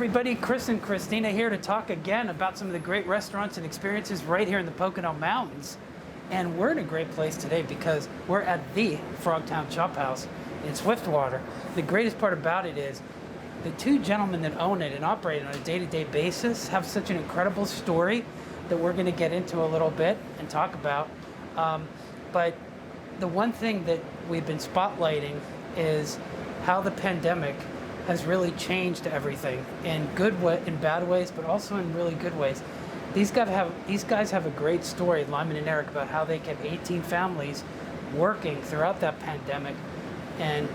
everybody, Chris and Christina here to talk again about some of the great restaurants and experiences right here in the Pocono Mountains. And we're in a great place today because we're at the Frogtown Chophouse in Swiftwater. The greatest part about it is the two gentlemen that own it and operate it on a day-to-day basis have such an incredible story that we're going to get into a little bit and talk about. But the one thing that we've been spotlighting is how the pandemic has really changed everything in in bad ways, but also in really good ways. These guys have a great story, Lyman and Eric, about how they kept 18 families working throughout that pandemic and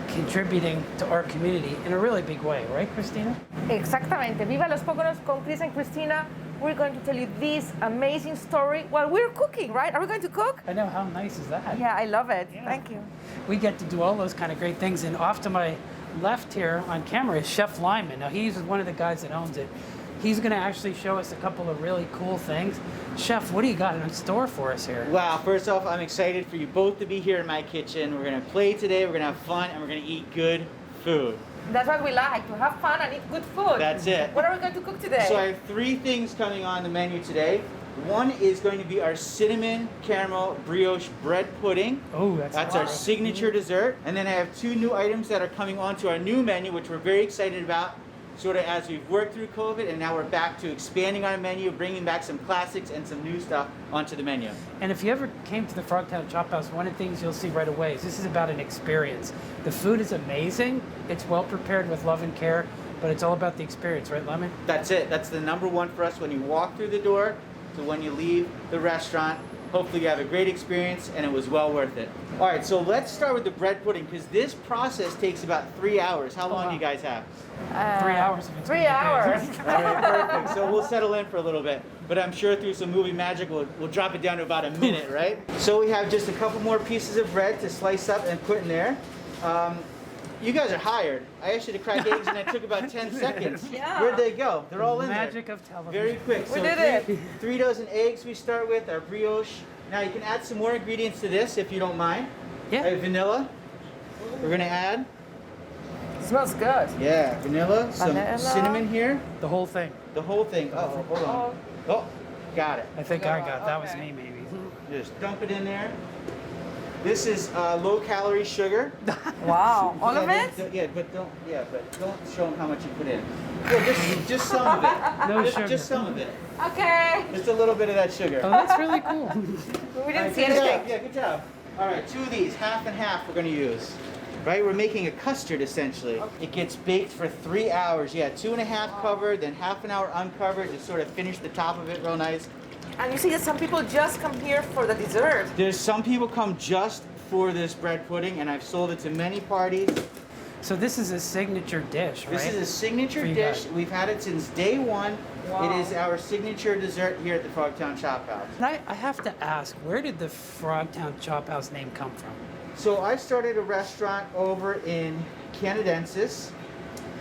contributing to our community in a really big way, right, Christina? Exactamente. Viva los Poconos con Chris and Christina. We're going to tell you this amazing story while we're cooking, right? Are we going to cook? I know, how nice is that? Yeah, I love it. Yeah. Thank you. We get to do all those kind of great things. And off to my left here on camera is Chef Lyman. Now, he's one of the guys that owns it. He's going to actually show us a couple of really cool things. Chef, what do you got in store for us here? Wow, first off, I'm excited for you both to be here in my kitchen. We're going to play today, we're going to have fun, and we're going to eat good food. That's what we like, to have fun and eat good food. That's it. What are we going to cook today? So I have three things coming on the menu today. One is going to be our cinnamon caramel brioche bread pudding. Oh, that's our signature dessert. And then I have two new items that are coming onto our new menu, which we're very excited about, sort of as we've worked through COVID, and now we're back to expanding our menu, bringing back some classics and some new stuff onto the menu. And if you ever came to the Frogtown Chophouse, one of the things you'll see right away is this is about an experience. The food is amazing. It's well prepared with love and care, but it's all about the experience, right, Lemon? That's it. That's the number one for us when you walk through the door to when you leave the restaurant. Hopefully you have a great experience and it was well worth it. All right, so let's start with the bread pudding because this process takes about 3 hours. How long do you guys have? 3 hours. If it's 3 hours. All right, perfect. So we'll settle in for a little bit, but I'm sure through some movie magic we'll drop it down to about a minute, right? So we have just a couple more pieces of bread to slice up and put in there. You guys are hired. I asked you to crack eggs and it took about 10 seconds. Yeah. Where'd they go? They're all in there. Magic of television. Very quick. We did it. 3 dozen eggs we start with, our brioche. Now you can add some more ingredients to this if you don't mind. Yeah. I have vanilla. We're gonna add. Smells good. Yeah, vanilla, some Vanilla. cinnamon here. The whole thing. The whole thing. Oh, hold on. Oh, got it. I think I got that was Okay. me, maybe. Just dump it in there. This is low-calorie sugar. Wow. All of Yeah, it? but don't show them how much you put in. Yeah, just some of it. No sugar. Just some of it. Okay. Just a little bit of that sugar. Oh, that's really cool. We didn't see Good job. anything. Yeah, good job. All right, 2 of these, half and half we're gonna use. Right, we're making a custard essentially. It gets baked for 3 hours. Yeah, 2.5 covered, then half an hour uncovered to sort of finish the top of it real nice. And you see that some people just come here for the dessert. There's some people come just for this bread pudding, and I've sold it to many parties. So this is a signature dish, right? This is a signature For you dish. guys. We've had it since day one. Wow. It is our signature dessert here at the Frogtown Chophouse. And I have to ask, where did the Frogtown Chophouse name come from? So I started a restaurant over in Canadensis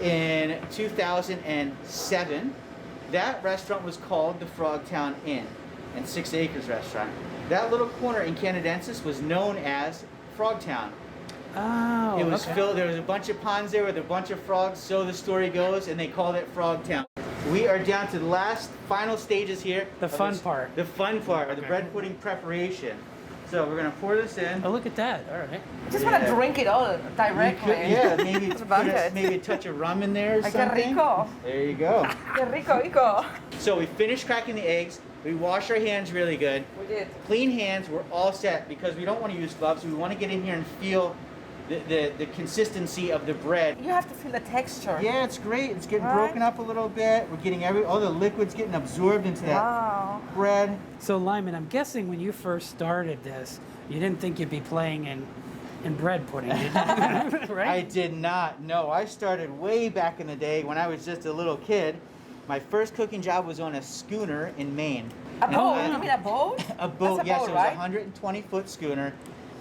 in 2007. That restaurant was called the Frogtown Inn and 6 Acres Restaurant. That little corner in Canadensis was known as Frogtown. Oh, It was okay. filled, there was a bunch of ponds there with a bunch of frogs, so the story goes, and they called it Frogtown. We are down to the last final stages here. The of fun this- part. The fun part, of the Okay. bread pudding preparation. So we're gonna pour this in. Oh, look at that. All right. I just want to Yeah. drink it all You directly. could- yeah, maybe That's put about it. maybe a touch of rum in there or Ay, qué something. rico. There you go. Qué rico, rico. So we finished cracking the eggs. We wash our hands really good. We did. Clean hands, we're all set because we don't want to use gloves. We want to get in here and feel the consistency of the bread. You have to feel the texture. Yeah, it's great. It's getting Right. broken up a little bit. We're getting all the liquids getting absorbed into that Wow. bread. So Lyman, I'm guessing when you first started this, you didn't think you'd be playing in bread pudding, did you? Right? I did not. No, I started way back in the day when I was just a little kid. My first cooking job was on a schooner in Maine. A boat? wow. You mean a boat? A boat, That's a yes, boat, it was right? a 120-foot schooner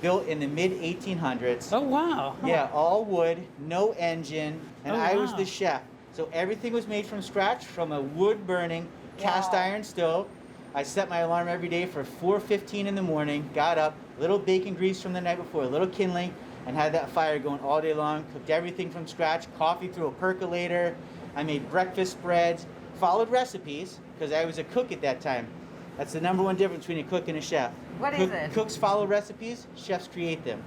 built in the mid-1800s. Oh, wow. Yeah, all wood, no engine, and Oh, I was wow. the chef. So everything was made from scratch from a wood-burning cast Wow. iron stove. I set my alarm every day for 4:15 in the morning, got up, little bacon grease from the night before, a little kindling, and had that fire going all day long. Cooked everything from scratch, coffee through a percolator, I made breakfast breads, followed recipes, because I was a cook at that time. That's the number one difference between a cook and a chef. What is it? Cooks follow recipes, chefs create them.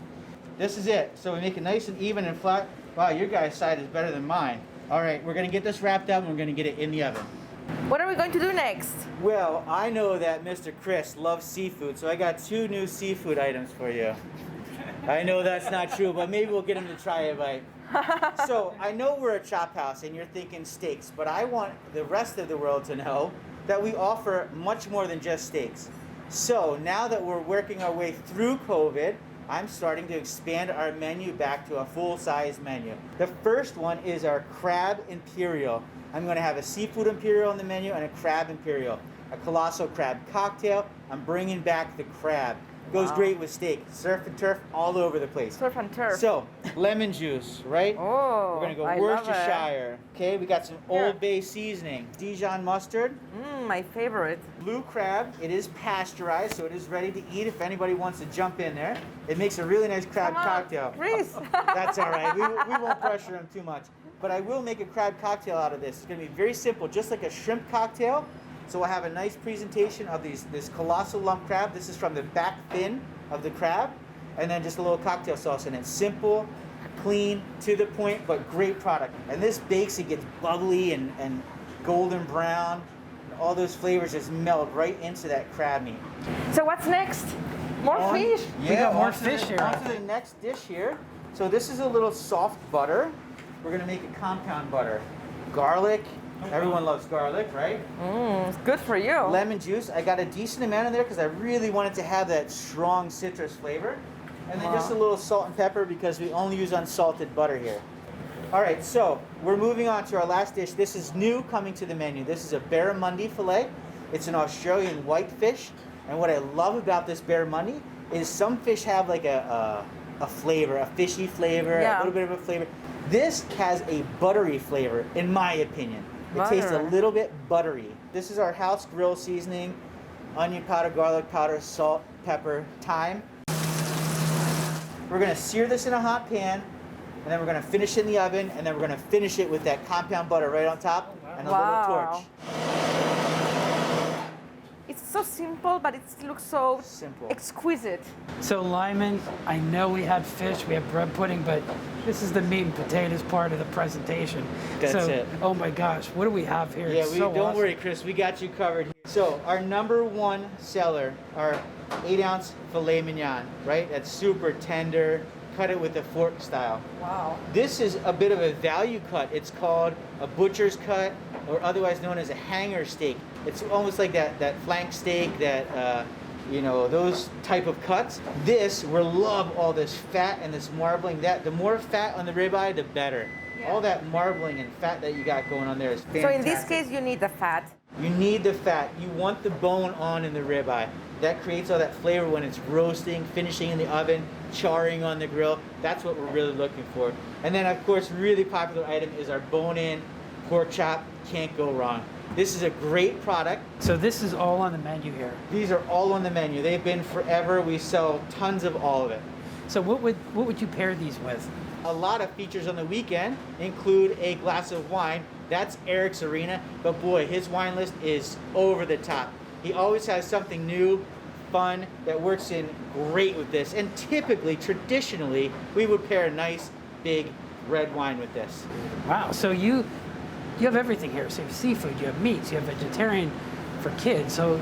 This is it. So we make it nice and even and flat. Wow, your guys' side is better than mine. All right, we're gonna get this wrapped up and we're gonna get it in the oven. What are we going to do next? Well, I know that Mr. Chris loves seafood, so I got 2 new seafood items for you. I know that's not true, but maybe we'll get him to try a bite. So I know we're a Chophouse and you're thinking steaks, but I want the rest of the world to know that we offer much more than just steaks. So now that we're working our way through COVID, I'm starting to expand our menu back to a full-size menu. The first one is our Crab Imperial. I'm going to have a Seafood Imperial on the menu and a Crab Imperial. A Colossal Crab Cocktail. I'm bringing back the crab. Goes great with steak. Surf and turf all over the place. Surf and turf. So, lemon juice, right? Oh, We're going to go I love Worcestershire. Okay, we got some Here. Old Bay seasoning. Dijon mustard. My favorite. Blue crab. It is pasteurized, so it is ready to eat if anybody wants to jump in there. It makes a really nice crab Come on, cocktail. Chris. That's all right. We won't pressure him too much. But I will make a crab cocktail out of this. It's going to be very simple, just like a shrimp cocktail. So we'll have a nice presentation of this colossal lump crab. This is from the back fin of the crab. And then just a little cocktail sauce in it. Simple, clean, to the point, but great product. And this bakes, it gets bubbly and golden brown. And all those flavors just meld right into that crab meat. So what's next? More fish? We got more on to fish the- here. On to the next dish here. So this is a little soft butter. We're gonna make a compound butter. Garlic. Everyone loves garlic, right? It's good for you. Lemon juice. I got a decent amount in there because I really wanted to have that strong citrus flavor. And then just a little salt and pepper because we only use unsalted butter here. All right, so we're moving on to our last dish. This is new coming to the menu. This is a barramundi fillet. It's an Australian whitefish. And what I love about this barramundi is some fish have like a flavor, a fishy flavor, a little bit of a flavor. This has a buttery flavor, in my opinion. It tastes a little bit buttery. This is our house grill seasoning, onion powder, garlic powder, salt, pepper, thyme. We're gonna sear this in a hot pan, and then we're gonna finish it in the oven, and then we're gonna finish it with that compound butter right on top and a little torch. It's so simple, but it looks so Simple. exquisite. So Lyman, I know we had fish, we have bread pudding, but this is the meat and potatoes part of the presentation. That's so, it. Oh my gosh, what do we have here? Yeah, It's so don't awesome. worry, Chris. We got you covered. So our number one seller, our 8-ounce filet mignon, right? That's super tender. Cut it with a fork style. Wow. This is a bit of a value cut. It's called a butcher's cut, or otherwise known as a hanger steak. It's almost like that flank steak, that those type of cuts. This, we love all this fat and this marbling. The more fat on the ribeye, the better. Yeah. All that marbling and fat that you got going on there is fantastic. So in this case, you need the fat. You need the fat. You want the bone on in the ribeye. That creates all that flavor when it's roasting, finishing in the oven, charring on the grill. That's what we're really looking for. And then, of course, really popular item is our bone-in pork chop. Can't go wrong. This is a great product. So this is all on the menu here. These are all on the menu. They've been forever. We sell tons of all of it. So what would you pair these with? A lot of features on the weekend include a glass of wine. That's Eric's arena, but boy, his wine list is over the top. He always has something new, fun, that works in great with this. And typically, traditionally, we would pair a nice, big red wine with this. Wow, so you have everything here. So you have seafood, you have meats, you have vegetarian for kids. So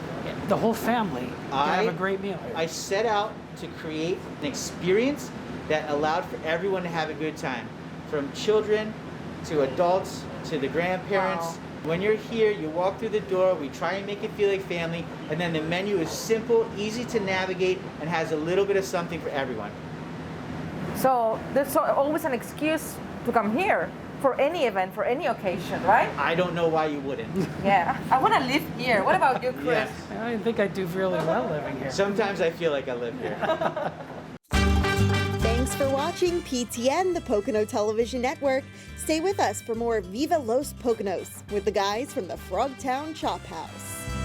the whole family can have a great meal here. I set out to create an experience that allowed for everyone to have a good time. From children to adults to the grandparents. Wow. When you're here, you walk through the door, we try and make it feel like family, and then the menu is simple, easy to navigate, and has a little bit of something for everyone. So there's always an excuse to come here for any event, for any occasion, right? I don't know why you wouldn't. Yeah. I want to live here. What about you, Chris? Yes. I think I do really well living here. Sometimes I feel like I live here. Thanks for watching PTN, the Pocono Television Network. Stay with us for more Viva Los Poconos with the guys from the Frogtown Chophouse.